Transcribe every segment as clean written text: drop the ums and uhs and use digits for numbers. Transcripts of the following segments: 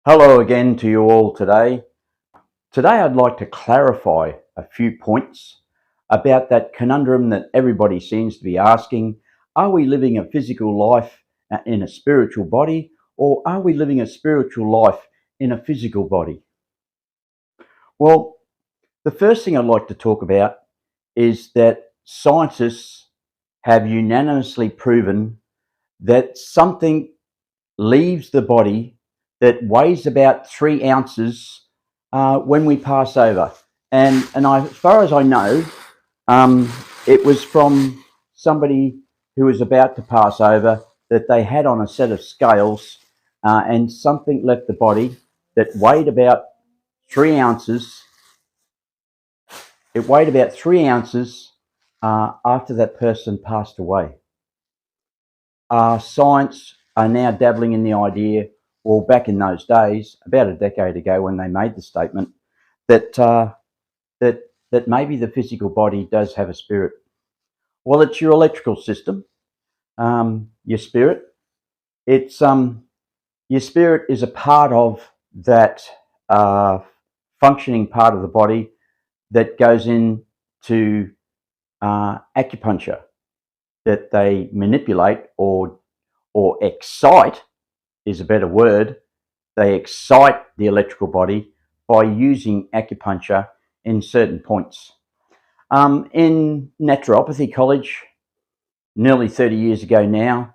Hello again to you all today. Today I'd like to clarify a few points about that conundrum that everybody seems to be asking. Are we living a physical life in a spiritual body, or are we living a spiritual life in a physical body? Well, the first thing I'd like to talk about is that scientists have unanimously proven that something leaves the body that weighs about 3 ounces when we pass over. As far as I know, it was from somebody who was about to pass over that they had on a set of scales, and something left the body that weighed about 3 ounces. It weighed about 3 ounces after that person passed away. Science are now dabbling in the idea, well, back in those days, about a decade ago, when they made the statement that that maybe the physical body does have a spirit. Well, it's your electrical system, your spirit. It's your spirit is a part of that functioning part of the body that goes into acupuncture, that they manipulate or excite is a better word. They excite the electrical body by using acupuncture in certain points. In naturopathy college, nearly 30 years ago now,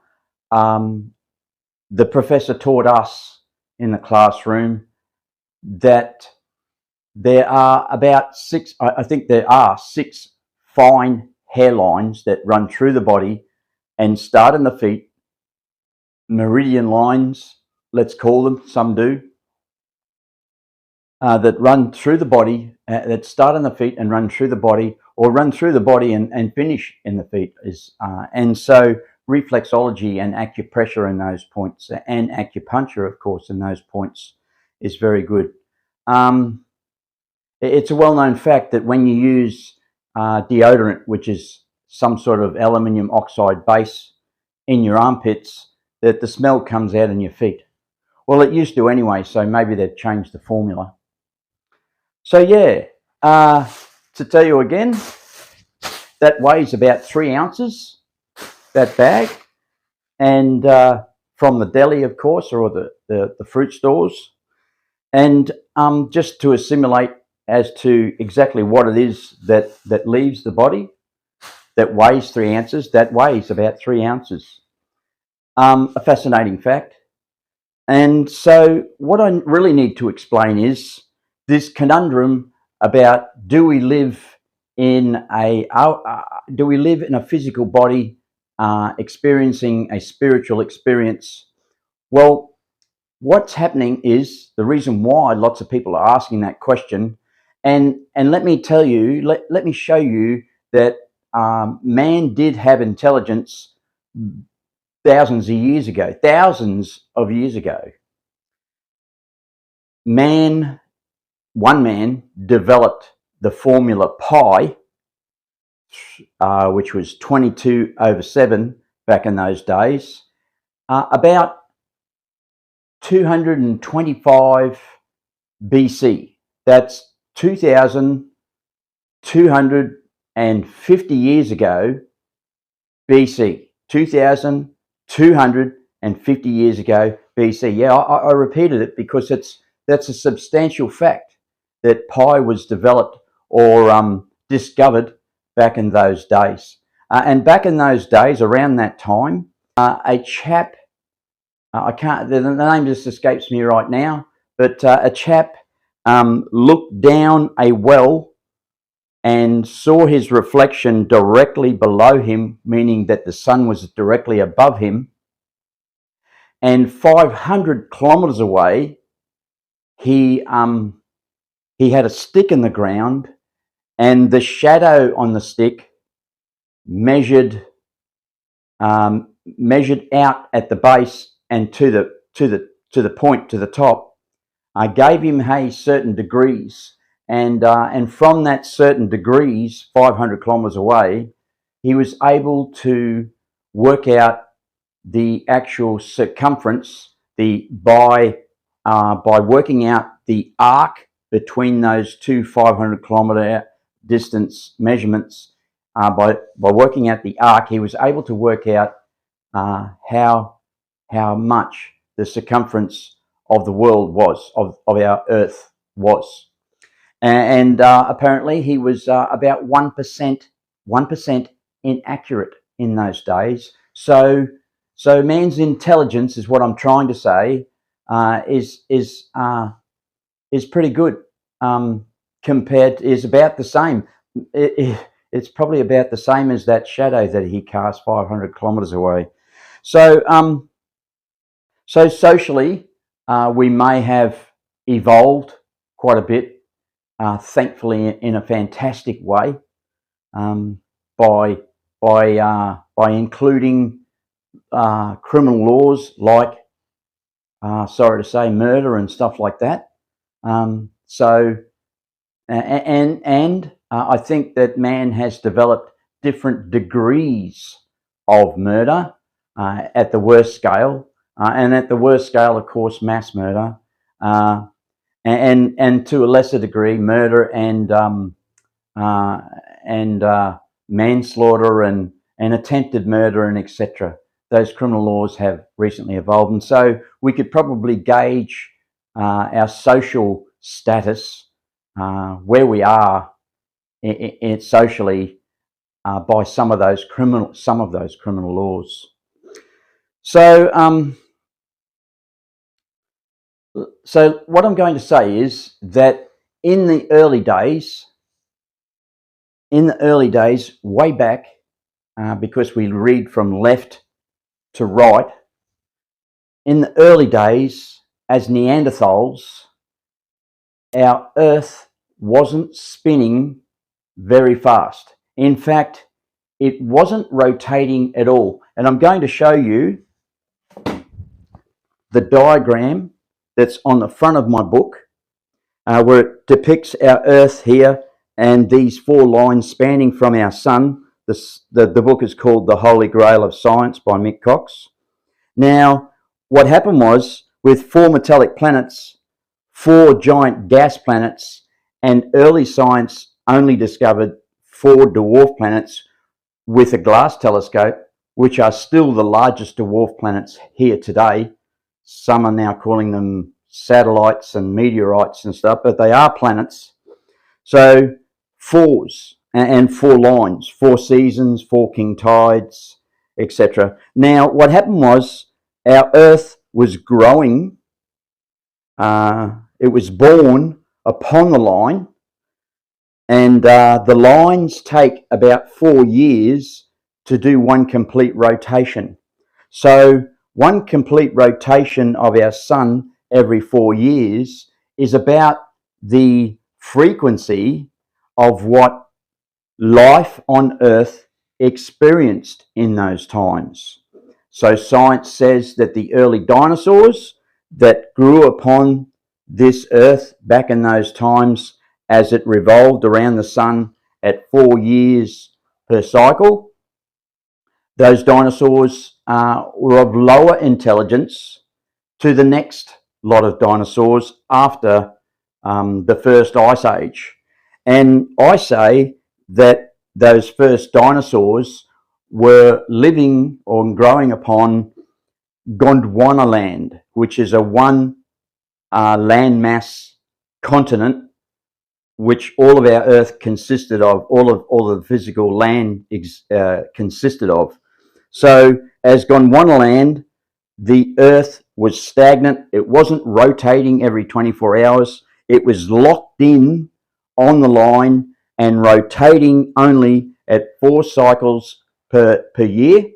the professor taught us in the classroom that there are about six fine hairlines that run through the body and start in the feet, meridian lines, let's call them, some do, that run through the body, that start in the feet and run through the body, or run through the body and finish in the feet. And so reflexology and acupressure in those points, and acupuncture, of course, in those points is very good. It's a well-known fact that when you use deodorant, which is some sort of aluminium oxide base, in your armpits, that the smell comes out in your feet. Well, it used to anyway, so maybe they've changed the formula. So yeah, to tell you again, that weighs about 3 ounces, that bag, and from the deli, of course, or the fruit stores. And just to assimilate as to exactly what it is that leaves the body, that weighs 3 ounces, that weighs about 3 ounces. A fascinating fact. And so what I really need to explain is this conundrum about, do we live in a physical body experiencing a spiritual experience? Well, what's happening is, the reason why lots of people are asking that question, and let me tell you, let me show you that man did have intelligence thousands of years ago. One man developed the formula pi, which was 22/7 back in those days, about 225 BC. That's 2,250 years ago BC. 2,250 years ago BC. Yeah, I repeated it because that's a substantial fact, that pi was developed or discovered back in those days. And back in those days, around that time, a chap, the name just escapes me right now, but a chap looked down a well and saw his reflection directly below him, meaning that the sun was directly above him. And 500 kilometers away, he had a stick in the ground, and the shadow on the stick measured out at the base and to the point, to the top, gave him certain degrees, and from that certain degrees, 500 kilometers away, he was able to work out the actual circumference, the by working out the arc between those two 500-kilometre distance measurements, by working out the arc, he was able to work out how much the circumference of the world was, of our Earth was. And apparently he was about 1% inaccurate in those days. So man's intelligence, is what I'm trying to say, is pretty good. Is about the same. It's probably about the same as that shadow that he cast 500 kilometers away. So socially, we may have evolved quite a bit, thankfully in a fantastic way, by including criminal laws like, sorry to say, murder and stuff like that. I think that man has developed different degrees of murder at the worst scale, and at the worst scale, of course, mass murder, and to a lesser degree, murder and manslaughter and attempted murder and etc. Those criminal laws have recently evolved, and so we could probably gauge our social status, where we are socially, by some of those criminal laws. So what I'm going to say is that in the early days, way back, because we read from left to right, in the early days, as Neanderthals, our Earth wasn't spinning very fast. In fact, it wasn't rotating at all. And I'm going to show you the diagram that's on the front of my book, where it depicts our Earth here and these 4 lines spanning from our sun. The book is called The Holy Grail of Science by Mick Cox. Now, what happened was, with 4 metallic planets, 4 giant gas planets, and early science only discovered 4 dwarf planets with a glass telescope, which are still the largest dwarf planets here today. Some are now calling them satellites and meteorites and stuff, but they are planets. So 4s and 4 lines, 4 seasons, 4 king tides, etc. Now, what happened was, our Earth was growing. It was born upon the line, and the lines take about 4 years to do one complete rotation. So one complete rotation of our sun every 4 years is about the frequency of what life on Earth experienced in those times. So science says that the early dinosaurs that grew upon this Earth back in those times, as it revolved around the sun at 4 years per cycle, those dinosaurs were of lower intelligence to the next lot of dinosaurs after the first ice age. And I say that those first dinosaurs were living or growing upon Gondwana land, which is a one landmass continent, which all of our Earth consisted of, all of the physical land consisted of. So as Gondwana land, the Earth was stagnant. It wasn't rotating every 24 hours. It was locked in on the line and rotating only at 4 cycles per year.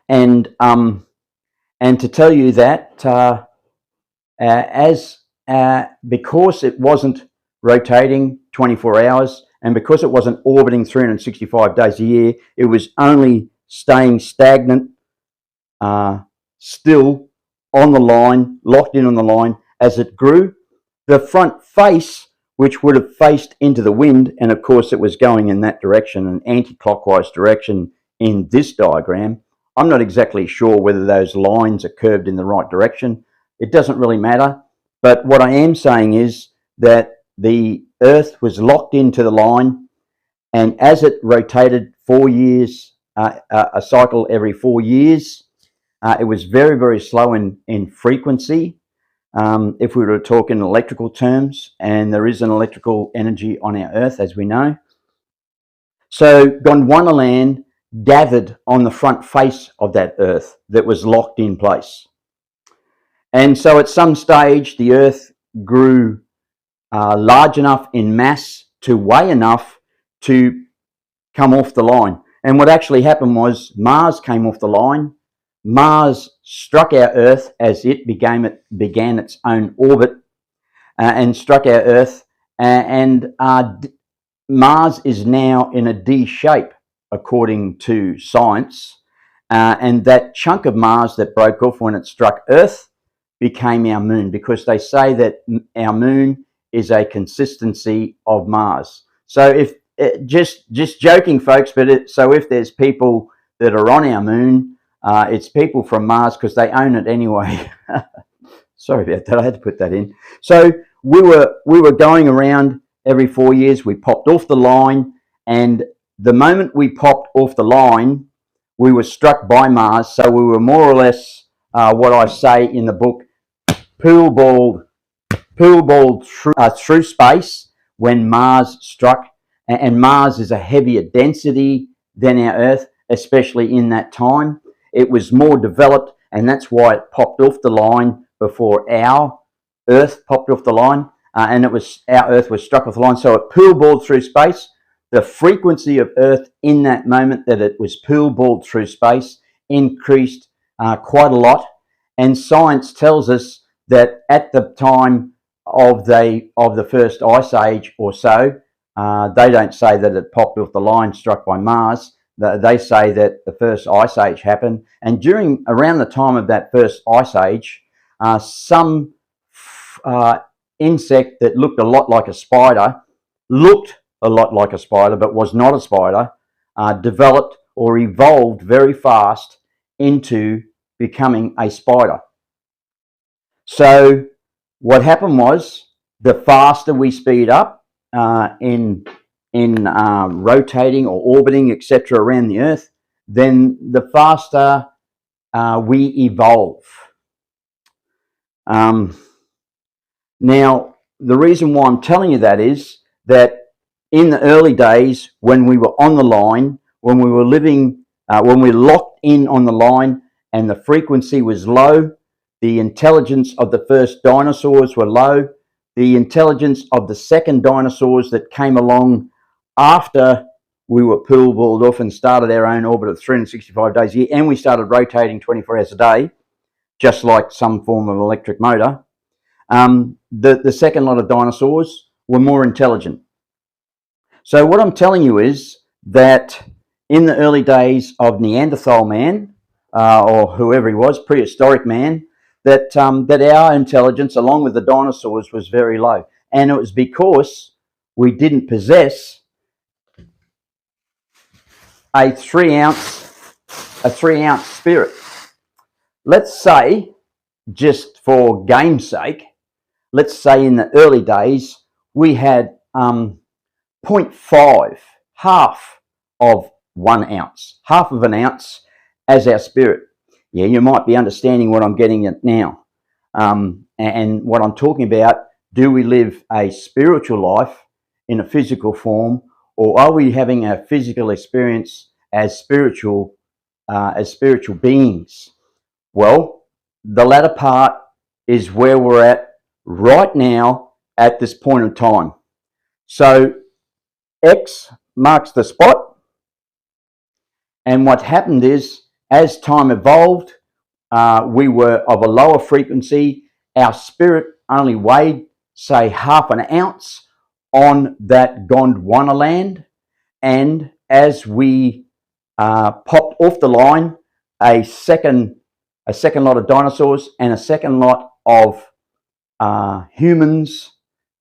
And to tell you that, because it wasn't rotating 24 hours, and because it wasn't orbiting 365 days a year, it was only staying stagnant, still on the line, locked in on the line. As it grew, the front face, which would have faced into the wind, and of course it was going in that direction, an anti-clockwise direction in this diagram. I'm not exactly sure whether those lines are curved in the right direction, it doesn't really matter. But what I am saying is that the Earth was locked into the line, and as it rotated 4 years, a cycle every 4 years, it was very, very slow in frequency. If we were to talk in electrical terms, and there is an electrical energy on our Earth, as we know. So Gondwana land gathered on the front face of that Earth that was locked in place. And so at some stage, the Earth grew large enough in mass to weigh enough to come off the line. And what actually happened was Mars came off the line. Mars struck our Earth as it began its own orbit and struck our Earth. And Mars is now in a D shape, according to science. And that chunk of Mars that broke off when it struck Earth became our moon, because they say that our moon is a consistency of Mars. So if just joking, folks, but so if there's people that are on our moon, it's people from Mars, because they own it anyway. Sorry about that, I had to put that in. So we were going around every 4 years. We popped off the line, and the moment we popped off the line, we were struck by Mars. So we were more or less what I say in the book, pool balled through space when Mars struck. And Mars is a heavier density than our Earth, especially in that time. It was more developed, and that's why it popped off the line before our Earth popped off the line. And our Earth was struck off the line. So it pool balled through space. The frequency of Earth in that moment that it was pool balled through space increased quite a lot. And science tells us that at the time of the first ice age or so, they don't say that it popped off the line struck by Mars. They say that the first ice age happened. And around the time of that first ice age, some insect that looked a lot like a spider, but was not a spider, developed or evolved very fast into becoming a spider. So what happened was, the faster we speed up in rotating or orbiting, etc., around the Earth, then the faster we evolve. Now, the reason why I'm telling you that is that in the early days, when we were on the line, when we were living, when we locked in on the line and the frequency was low, the intelligence of the first dinosaurs were low. The intelligence of the second dinosaurs that came along after we were pool balled off and started our own orbit of 365 days a year, and we started rotating 24 hours a day, just like some form of electric motor, the second lot of dinosaurs were more intelligent. So what I'm telling you is that in the early days of Neanderthal man, or whoever he was, prehistoric man, that our intelligence, along with the dinosaurs, was very low. And it was because we didn't possess a 3 ounce spirit. Let's say, just for game's sake, let's say in the early days we had 0.5, half of 1 ounce, half of an ounce as our spirit. Yeah, you might be understanding what I'm getting at now. And what I'm talking about, do we live a spiritual life in a physical form, or are we having a physical experience as spiritual beings? Well, the latter part is where we're at right now at this point of time. So X marks the spot, and what happened is, as time evolved, we were of a lower frequency. Our spirit only weighed, say, half an ounce on that Gondwana land, and as we popped off the line, a second lot of dinosaurs and a second lot of humans,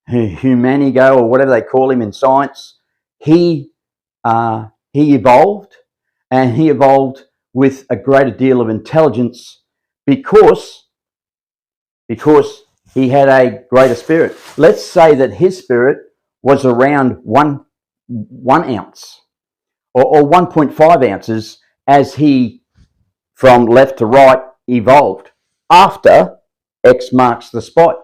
humanigo, or whatever they call him in science, he evolved, and he evolved with a greater deal of intelligence, because because he had a greater spirit. Let's say that his spirit was around one ounce or 1.5 ounces as he, from left to right, evolved after X marks the spot.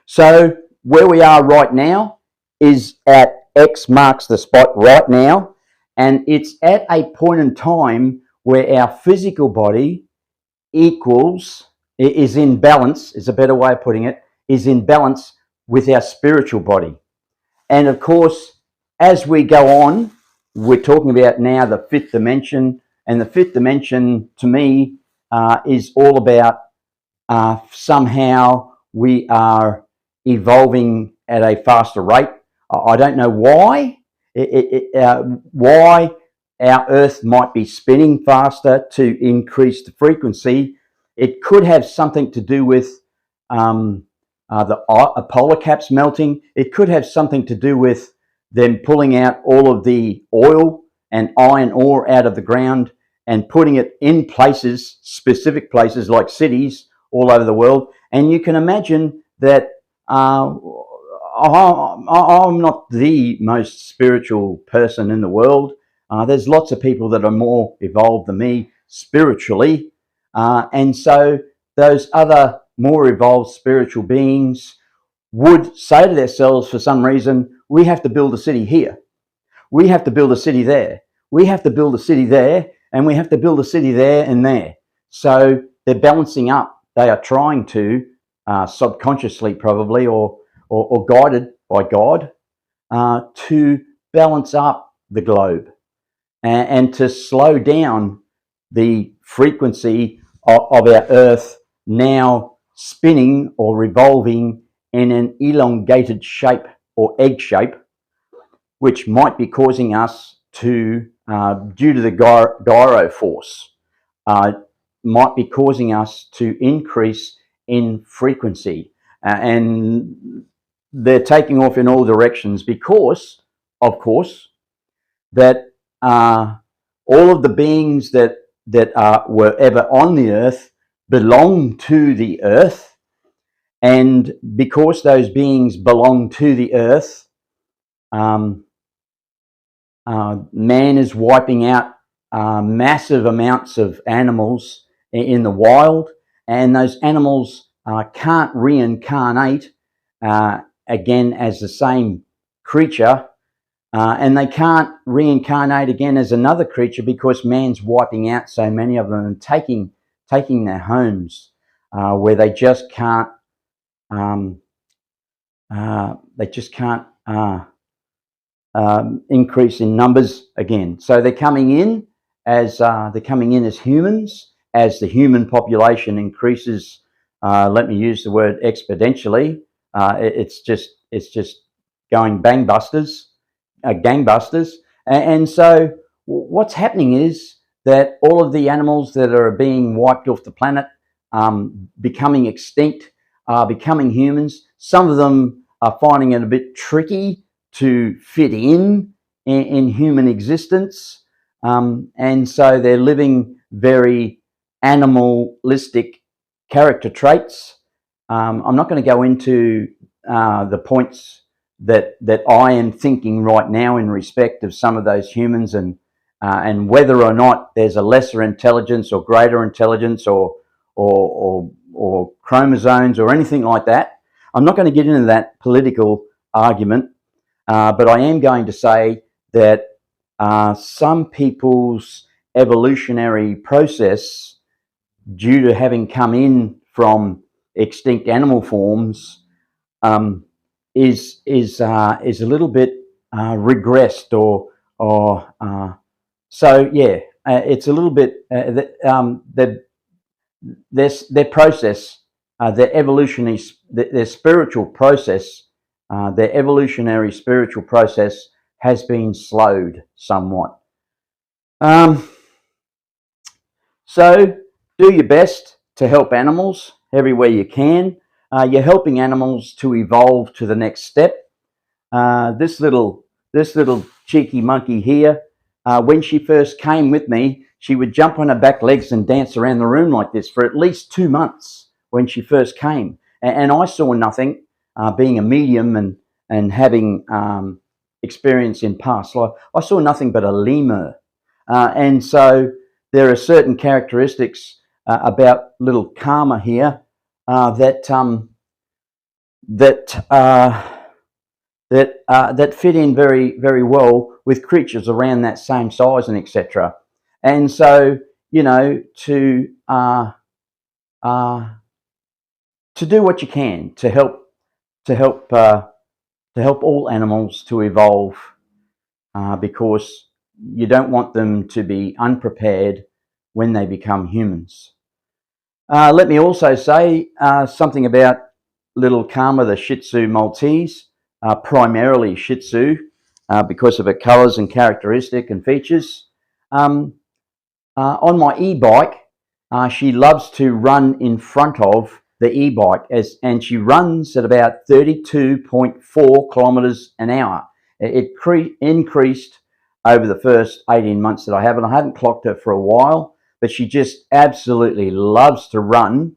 So where we are right now is at X marks the spot right now, and it's at a point in time where our physical body is in balance, is a better way of putting it, is in balance with our spiritual body. And of course, as we go on, we're talking about now the fifth dimension, and the fifth dimension to me is all about somehow we are evolving at a faster rate. I don't know why. Why our Earth might be spinning faster to increase the frequency. It could have something to do with the polar caps melting. It could have something to do with them pulling out all of the oil and iron ore out of the ground and putting it in places, specific places like cities all over the world. And you can imagine that I'm not the most spiritual person in the world. There's lots of people that are more evolved than me spiritually. And so those other more evolved spiritual beings would say to themselves, for some reason, we have to build a city here. We have to build a city there. We have to build a city there, and we have to build a city there and there. So they're balancing up. They are trying to, subconsciously probably, or guided by God, to balance up the globe and to slow down the frequency of our Earth now spinning or revolving in an elongated shape or egg shape, which might be causing us to, due to the gyro force, might be causing us to increase in frequency. And they're taking off in all directions because, of course, that all of the beings that were ever on the Earth belong to the Earth. And because those beings belong to the Earth, man is wiping out massive amounts of animals in the wild, and those animals can't reincarnate again as the same creature, and they can't reincarnate again as another creature because man's wiping out so many of them and taking their homes where they just can't increase in numbers again. So they're coming in as humans. As the human population increases, let me use the word exponentially. It's just going gangbusters. And so what's happening is that all of the animals that are being wiped off the planet, becoming extinct, are becoming humans. Some of them are finding it a bit tricky to fit in human existence, and so they're living very animalistic character traits. I'm not going to go into the points that I am thinking right now in respect of some of those humans, and whether or not there's a lesser intelligence or greater intelligence or chromosomes or anything like that. I'm not going to get into that political argument, but I am going to say that some people's evolutionary process, due to having come in from extinct animal forms, is a little bit regressed, or so yeah, it's a little bit their process, their evolutionary, their spiritual process, their evolutionary spiritual process has been slowed somewhat. So do your best to help animals everywhere you can. You're helping animals to evolve to the next step. This little cheeky monkey here, when she first came with me, she would jump on her back legs and dance around the room like this for at least 2 months when she first came. And I saw nothing, being a medium and having experience in past life. I saw nothing but a lemur. And so there are certain characteristics about little Karma here that fit in very, very well with creatures around that same size and etc. And so, you know, to do what you can to help all animals to evolve, because you don't want them to be unprepared when they become humans. Let me also say something about little Karma, the Shih Tzu Maltese, primarily Shih Tzu, because of her colours and characteristic and features. On my e-bike, she loves to run in front of the e-bike, and she runs at about 32.4 kilometres an hour. It increased over the first 18 months that I have, and I haven't clocked her for a while, but she just absolutely loves to run.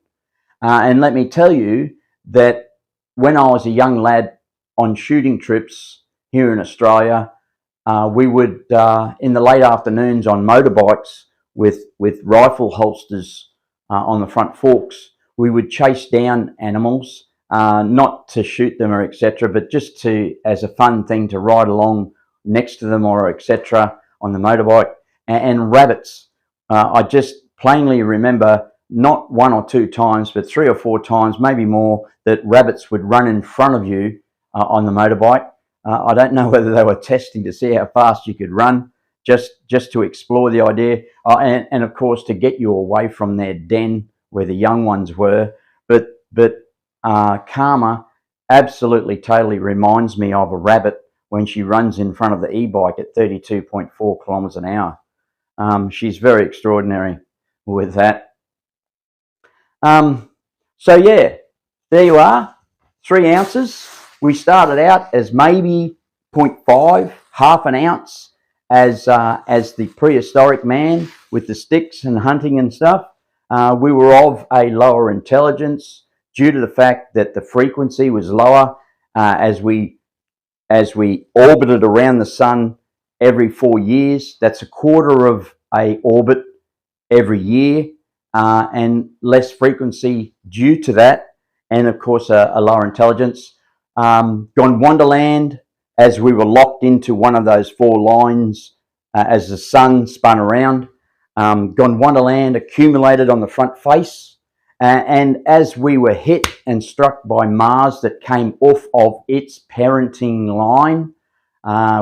And let me tell you that when I was a young lad on shooting trips here in Australia, we would, in the late afternoons on motorbikes with rifle holsters on the front forks, we would chase down animals, not to shoot them or etc., but just as a fun thing to ride along next to them or etc. on the motorbike. And rabbits, I just plainly remember not one or two times, but 3 or 4 times, maybe more, that rabbits would run in front of you on the motorbike. I don't know whether they were testing to see how fast you could run, just to explore the idea, and of course to get you away from their den where the young ones were. But Karma absolutely totally reminds me of a rabbit when she runs in front of the e-bike at 32.4 kilometres an hour. She's very extraordinary with that. So yeah, there you are, 3 ounces. We started out as maybe 0.5, half an ounce, as the prehistoric man with the sticks and hunting and stuff. We were of a lower intelligence due to the fact that the frequency was lower as we orbited around the sun every 4 years. That's a quarter of a orbit every year, and less frequency due to that, and of course a lower intelligence. Gondwanaland, as we were locked into one of those 4 lines as the sun spun around. Gondwanaland accumulated on the front face, and as we were hit and struck by Mars that came off of its parenting line,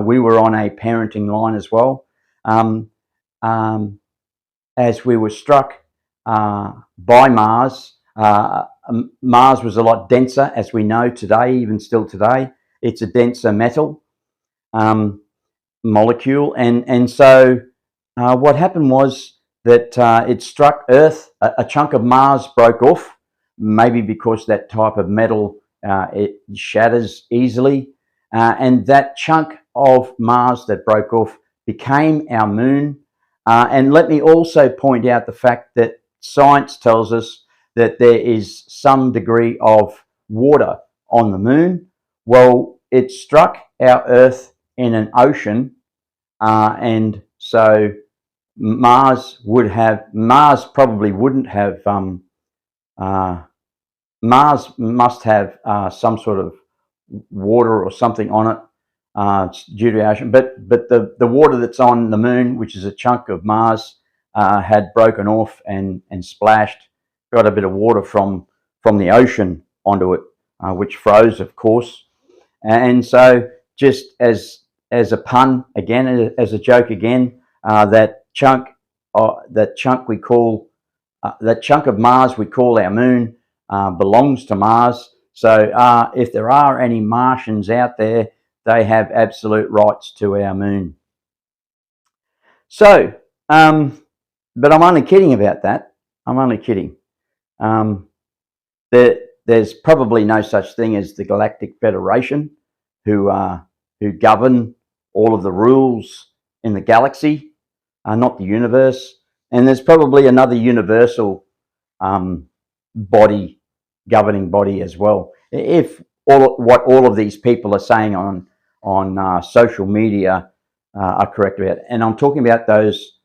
we were on a parenting line as well. As we were struck by Mars, Mars was a lot denser, as we know today, even still today. It's a denser metal molecule, and so what happened was that it struck Earth. A chunk of Mars broke off, maybe because that type of metal it shatters easily, and that chunk of Mars that broke off became our moon. And let me also point out the fact that science tells us that there is some degree of water on the moon. Well, it struck our Earth in an ocean, and so Mars probably wouldn't have, Mars must have some sort of water or something on it due to the ocean, but the water that's on the moon, which is a chunk of Mars, had broken off and splashed, got a bit of water from the ocean onto it, which froze, of course. And so, just as a pun again, as a joke again, that chunk we call that chunk of Mars we call our moon belongs to Mars. So if there are any Martians out there, they have absolute rights to our moon. So, but I'm only kidding about that. I'm only kidding. There's probably no such thing as the Galactic Federation, who govern all of the rules in the galaxy, not the universe. And there's probably another universal body governing body as well. If what all of these people are saying on social media are correct about it. And I'm talking about those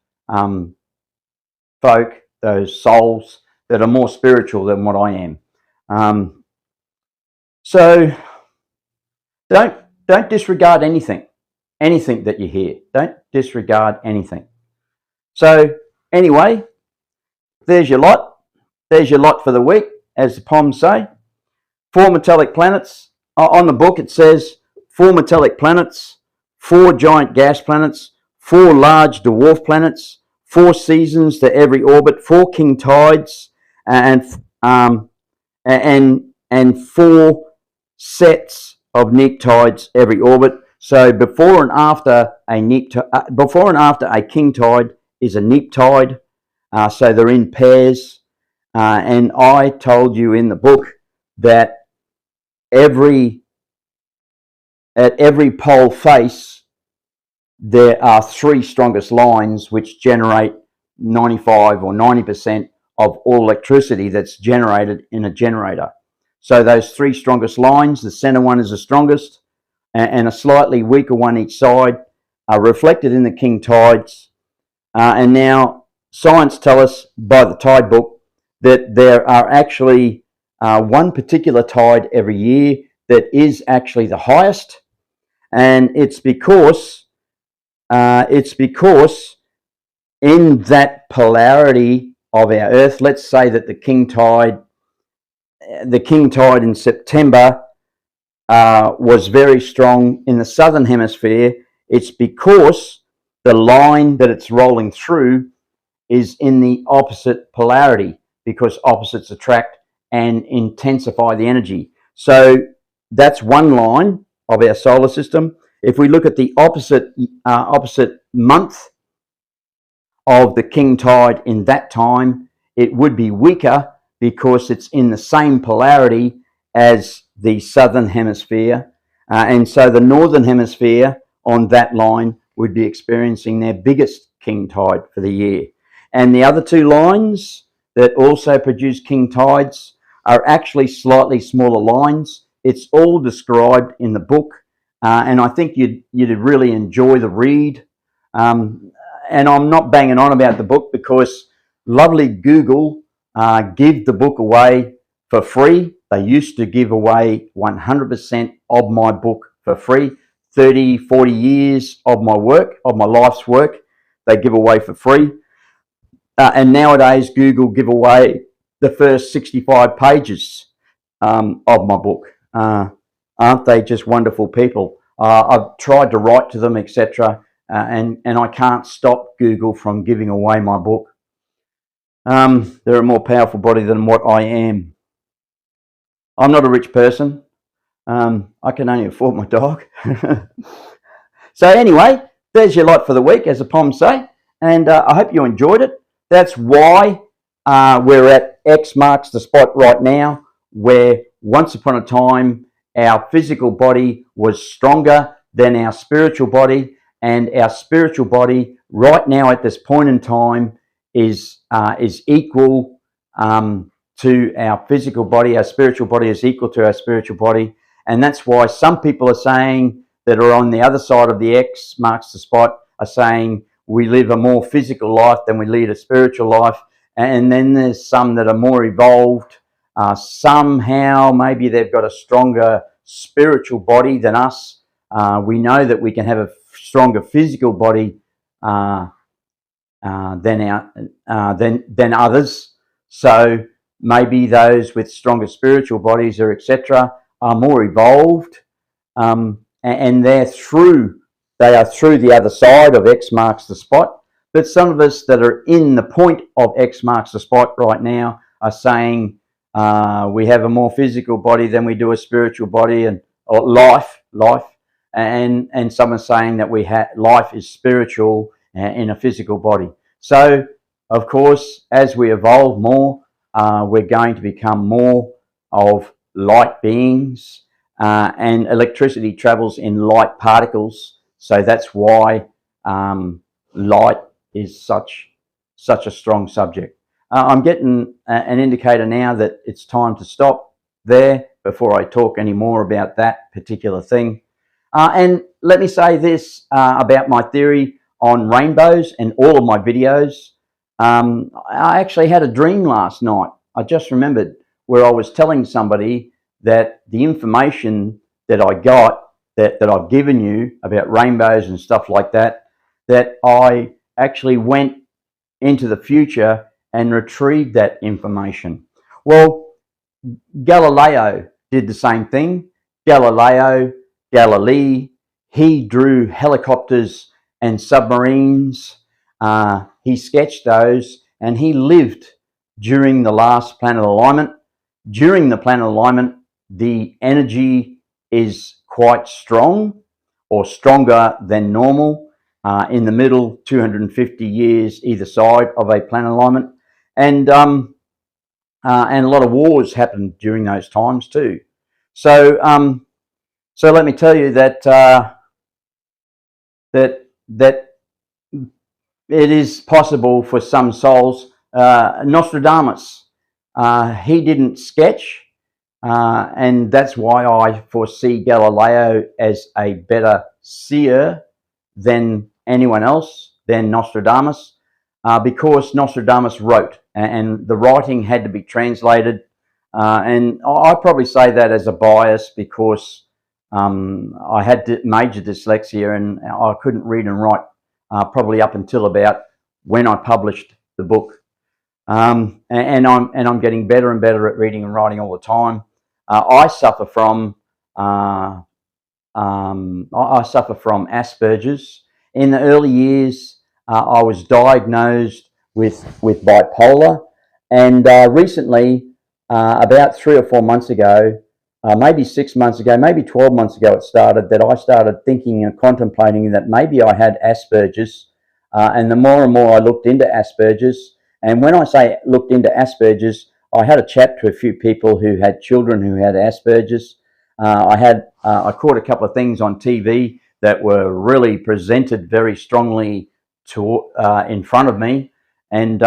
folk, those souls that are more spiritual than what I am. So don't disregard anything that you hear. Don't disregard anything. So anyway, there's your lot. There's your lot for the week, as the Poms say. 4 metallic planets. On the book it says 4 metallic planets, 4 giant gas planets, 4 large dwarf planets, 4 seasons to every orbit, 4 king tides, and 4 sets of neap tides every orbit. So before and after a king tide is a neap tide. So they're in pairs. And I told you in the book that at every pole face there are 3 strongest lines which generate 95 or 90% of all electricity that's generated in a generator. So those 3 strongest lines, the center one is the strongest, and a slightly weaker one each side, are reflected in the king tides. And now science tell us by the tide book that there are actually one particular tide every year that is actually the highest, and it's because in that polarity of our Earth, let's say that the king tide in September was very strong in the southern hemisphere. It's because the line that it's rolling through is in the opposite polarity, because opposites attract and intensify the energy. So that's one line of our solar system. If we look at the opposite month of the king tide in that time, it would be weaker because it's in the same polarity as the southern hemisphere. And so the northern hemisphere on that line would be experiencing their biggest king tide for the year. And the other 2 lines that also produce king tides are actually slightly smaller lines. It's all described in the book, and I think you'd really enjoy the read. And I'm not banging on about the book because lovely Google give the book away for free. They used to give away 100% of my book for free. 30, 40 years of my work, of my life's work, they give away for free. And nowadays, Google give away the first 65 pages of my book. Aren't they just wonderful people? I've tried to write to them, etc., and I can't stop Google from giving away my book. They're a more powerful body than what I am. I'm not a rich person. I can only afford my dog. So anyway, there's your lot for the week, as the Poms say, and I hope you enjoyed it. That's why we're at X marks the spot right now, where once upon a time our physical body was stronger than our spiritual body, and our spiritual body right now at this point in time is equal to our physical body. Our spiritual body is equal to our spiritual body, and that's why some people are saying that are on the other side of the X marks the spot are saying we live a more physical life than we lead a spiritual life. And then there's some that are more evolved. Somehow maybe they've got a stronger spiritual body than us. We know that we can have a stronger physical body than others. So maybe those with stronger spiritual bodies or etc. are more evolved, and they are through the other side of X marks the spot. But some of us that are in the point of X marks the spot right now are saying we have a more physical body than we do a spiritual body, and or life, and some are saying that life is spiritual in a physical body. So, of course, as we evolve more, we're going to become more of light beings, and electricity travels in light particles. So that's why light is such a strong subject. I'm getting an indicator now that it's time to stop. there before I talk any more about that particular thing. And let me say this about my theory on rainbows and all of my videos. I actually had a dream last night. I just remembered, where I was telling somebody that the information that I got, that I've given you about rainbows and stuff like that, that I actually went into the future and retrieved that information. Well, Galileo did the same thing. Galilei, he drew helicopters and submarines. He sketched those, and he lived during the last planet alignment. During the planet alignment, the energy is quite strong, or stronger than normal. In the middle, 250 years either side of a planet alignment, and a lot of wars happened during those times too. So, so let me tell you that that it is possible for some souls. Nostradamus, he didn't sketch, and that's why I foresee Galileo as a better seer than anyone else, than Nostradamus, because Nostradamus wrote, and the writing had to be translated. And I probably say that as a bias, because I had major dyslexia, and I couldn't read and write probably up until about when I published the book. And I'm getting better and better at reading and writing all the time. I suffer from Asperger's. In the early years, I was diagnosed with bipolar, and recently, about 3 or 4 months ago, maybe 6 months ago, maybe 12 months ago, it started that I started thinking and contemplating that maybe I had Asperger's. And the more and more I looked into Asperger's, and when I say looked into Asperger's, I had a chat to a few people who had children who had Asperger's. I caught a couple of things on TV that were really presented very strongly to in front of me, and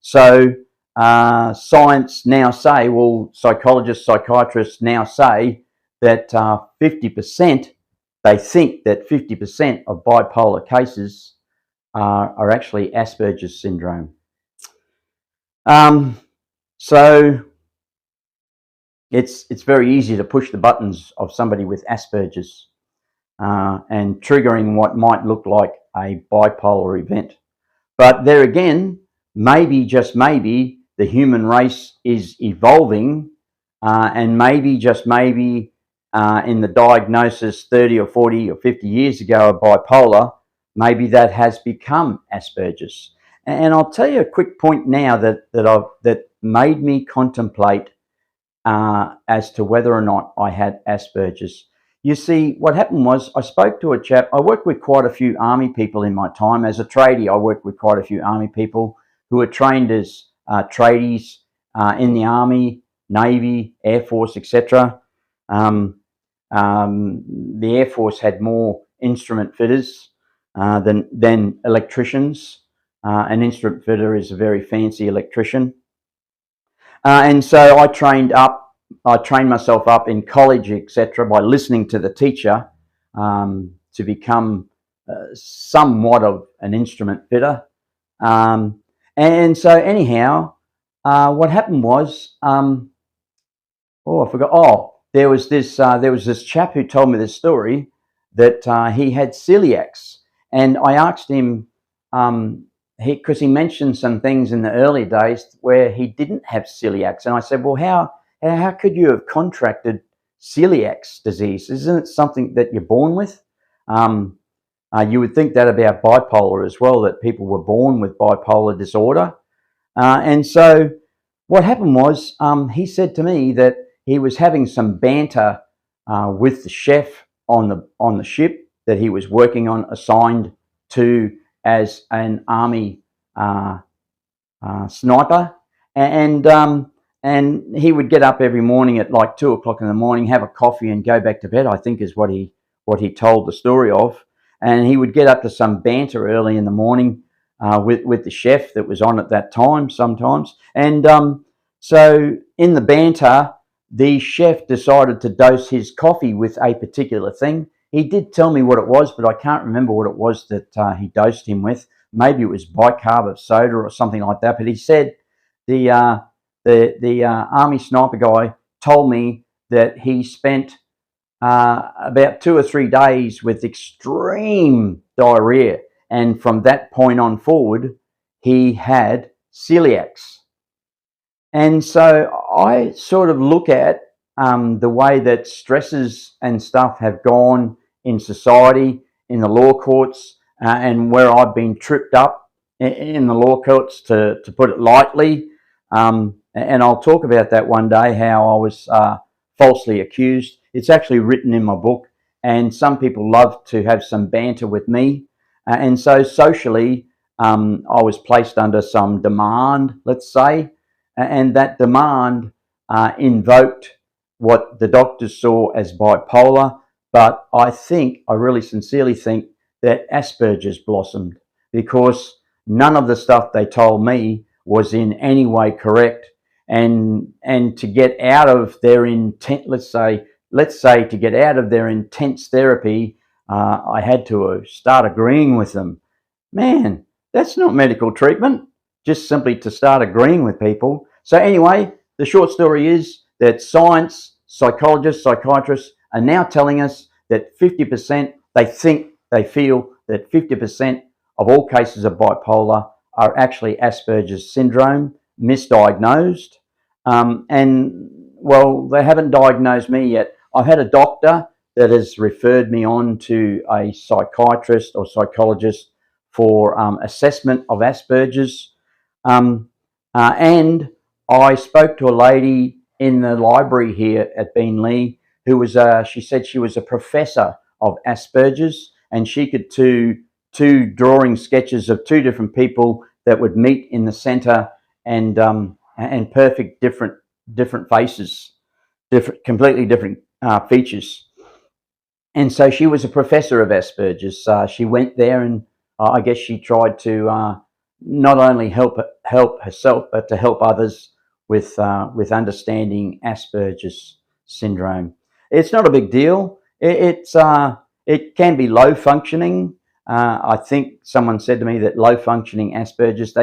so science now say, well, psychologists, psychiatrists now say that 50%, they think that 50% of bipolar cases are actually Asperger's syndrome. So it's very easy to push the buttons of somebody with Asperger's and triggering what might look like a bipolar event. But there again, maybe, just maybe, the human race is evolving, and maybe, just maybe, in the diagnosis 30 or 40 or 50 years ago of bipolar, maybe that has become Asperger's. And I'll tell you a quick point now that made me contemplate as to whether or not I had Asperger's. You see, what happened was, I spoke to a chap. I worked with quite a few army people in my time. As a tradie, I worked with quite a few army people who were trained as tradies in the Army, Navy, Air Force, etc. The Air Force had more instrument fitters than electricians. An instrument fitter is a very fancy electrician. And so I trained myself up in college, etc., by listening to the teacher to become somewhat of an instrument fitter. And so anyhow, what happened was, I forgot. Oh, there was this chap who told me this story that he had celiacs, and I asked him, because he mentioned some things in the early days where he didn't have celiacs, and I said, well, how could you have contracted celiac disease? Isn't it something that you're born with? You would think that about bipolar as well, that people were born with bipolar disorder. And so what happened was, he said to me that he was having some banter with the chef on the ship that he was working on, assigned to as an army sniper, and he would get up every morning at like 2 o'clock in the morning, have a coffee, and go back to bed, I think is what he told the story of. And he would get up to some banter early in the morning with the chef that was on at that time sometimes. And so in the banter, the chef decided to dose his coffee with a particular thing. He did tell me what it was, but I can't remember what it was that he dosed him with. Maybe it was bicarb of soda or something like that. But he said the Army sniper guy told me that he spent about 2 or 3 days with extreme diarrhea, and from that point on forward, he had celiacs. And so I sort of look at the way that stresses and stuff have gone in society, in the law courts, and where I've been tripped up in the law courts, to put it lightly. And I'll talk about that one day, how I was falsely accused. It's actually written in my book, and some people love to have some banter with me. And so socially, I was placed under some demand, let's say, and that demand invoked what the doctors saw as bipolar. But I really sincerely think that Asperger's blossomed, because none of the stuff they told me was in any way correct. And to get out of their intent, let's say to get out of their intense therapy, I had to start agreeing with them. Man, that's not medical treatment, just simply to start agreeing with people. So anyway, the short story is that science, psychologists, psychiatrists are now telling us that 50%, they feel that 50% of all cases of bipolar are actually Asperger's syndrome, misdiagnosed. And well, they haven't diagnosed me yet. I've had a doctor that has referred me on to a psychiatrist or psychologist for assessment of Asperger's. And I spoke to a lady in the library here at Beenleigh who was, she said she was a professor of Asperger's, and she could do two drawing sketches of two different people that would meet in the centre, and perfect different faces, completely different features. And so she was a professor of Asperger's. She went there, and I guess she tried to not only help herself, but to help others with understanding Asperger's syndrome. It's not a big deal. It can be low functioning. I think someone said to me that low functioning Asperger's,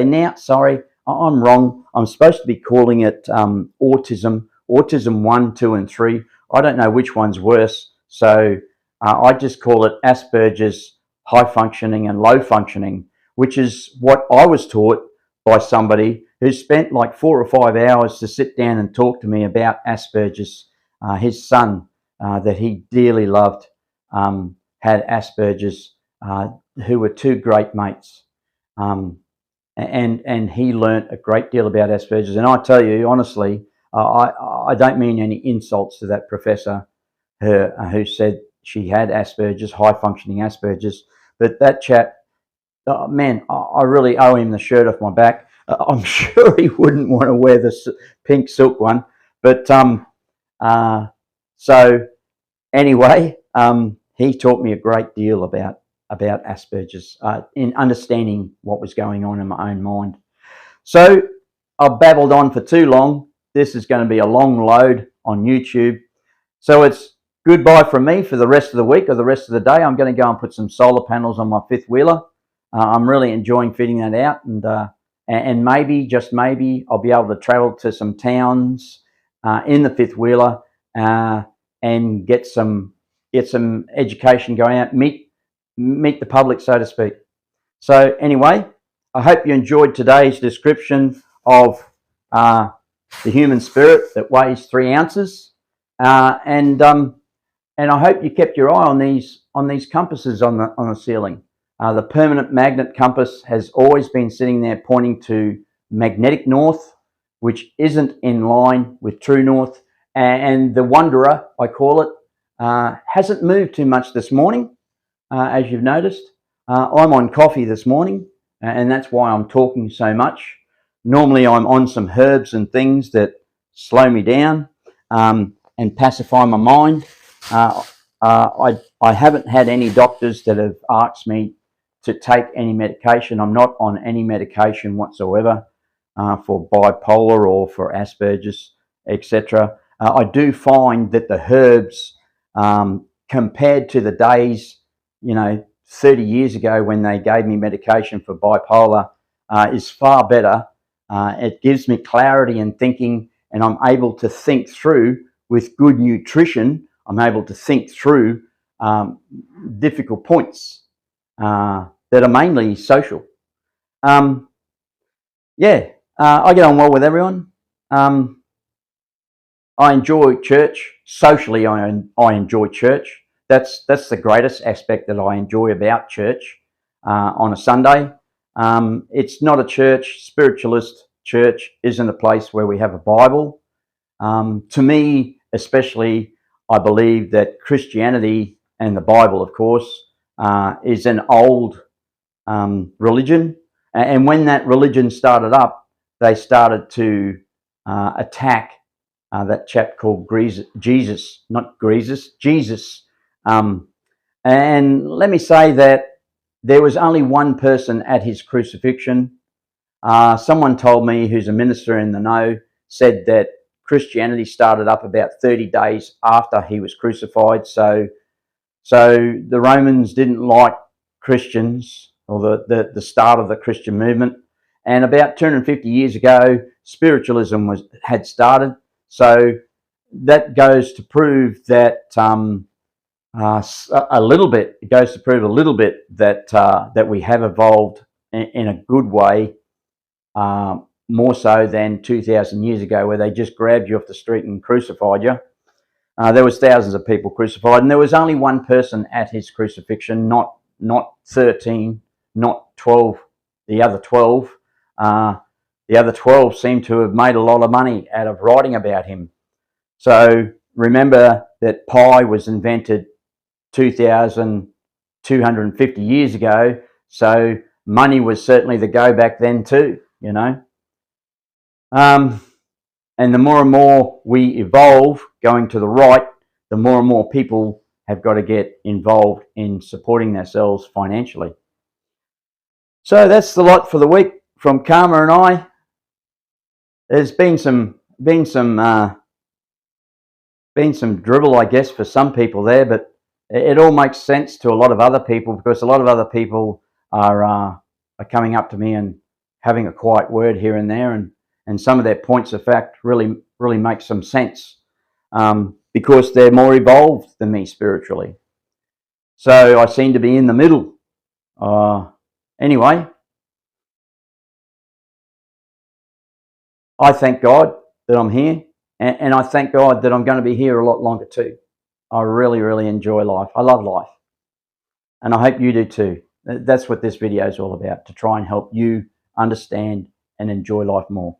I'm wrong. I'm supposed to be calling it autism 1, 2, and 3. I don't know which one's worse. So I just call it Asperger's high functioning and low functioning, which is what I was taught by somebody who spent like 4 or 5 hours to sit down and talk to me about Asperger's. His son, that he dearly loved, had Asperger's, who were two great mates. And he learnt a great deal about Asperger's. And I tell you, honestly, I don't mean any insults to that professor who said she had Asperger's, high-functioning Asperger's. But that chap, man, I really owe him the shirt off my back. I'm sure he wouldn't want to wear the pink silk one. But so anyway, he taught me a great deal about Asperger's, in understanding what was going on in my own mind. So I've babbled on for too long. This is going to be a long load on YouTube. So it's goodbye from me for the rest of the week or the rest of the day. I'm going to go and put some solar panels on my fifth wheeler. I'm really enjoying fitting that out, and maybe, just maybe, I'll be able to travel to some towns in the fifth wheeler and get some education going out, meet the public, so to speak. So anyway, I hope you enjoyed today's description of the human spirit that weighs 3 ounces, and I hope you kept your eye on these compasses on the ceiling. The permanent magnet compass has always been sitting there pointing to magnetic north, which isn't in line with true north. And the wanderer, I call it, hasn't moved too much this morning, as you've noticed. I'm on coffee this morning, and that's why I'm talking so much. Normally I'm on some herbs and things that slow me down and pacify my mind. I haven't had any doctors that have asked me to take any medication. I'm not on any medication whatsoever for bipolar or for Asperger's, etc. I do find that the herbs, compared to the days, 30 years ago when they gave me medication for bipolar, is far better. It gives me clarity in thinking, and I'm able to think through with good nutrition. I'm able to think through difficult points that are mainly social. I get on well with everyone. I enjoy church. Socially, I enjoy church. That's the greatest aspect that I enjoy about church on a Sunday. It's not a church. Spiritualist church isn't a place where we have a Bible. To me, especially, I believe that Christianity and the Bible, of course, is an old religion. And when that religion started up, they started to attack that chap called Jesus, not Greases, Jesus. And let me say that there was only one person at his crucifixion. Someone told me, who's a minister in the know, said that Christianity started up about 30 days after he was crucified. So the Romans didn't like Christians, or the start of the Christian movement. And about 250 years ago, spiritualism had started. So that goes to prove that a little bit. It goes to prove a little bit that we have evolved in a good way, more so than 2,000 years ago, where they just grabbed you off the street and crucified you. There was thousands of people crucified, and there was only one person at his crucifixion, not 13, not 12. The other 12. The other 12 seem to have made a lot of money out of writing about him. So remember that pi was invented 2,250 years ago. So money was certainly the go back then too, And the more and more we evolve going to the right, the more and more people have got to get involved in supporting themselves financially. So that's the lot for the week from Karma and I. There's been some dribble, I guess, for some people there, but it all makes sense to a lot of other people, because a lot of other people are coming up to me and having a quiet word here and there, and some of their points of fact really make some sense, because they're more evolved than me spiritually. So I seem to be in the middle. Anyway, I thank God that I'm here, and I thank God that I'm going to be here a lot longer too. I really enjoy life. I love life, and I hope you do too. That's what this video is all about, to try and help you understand and enjoy life more.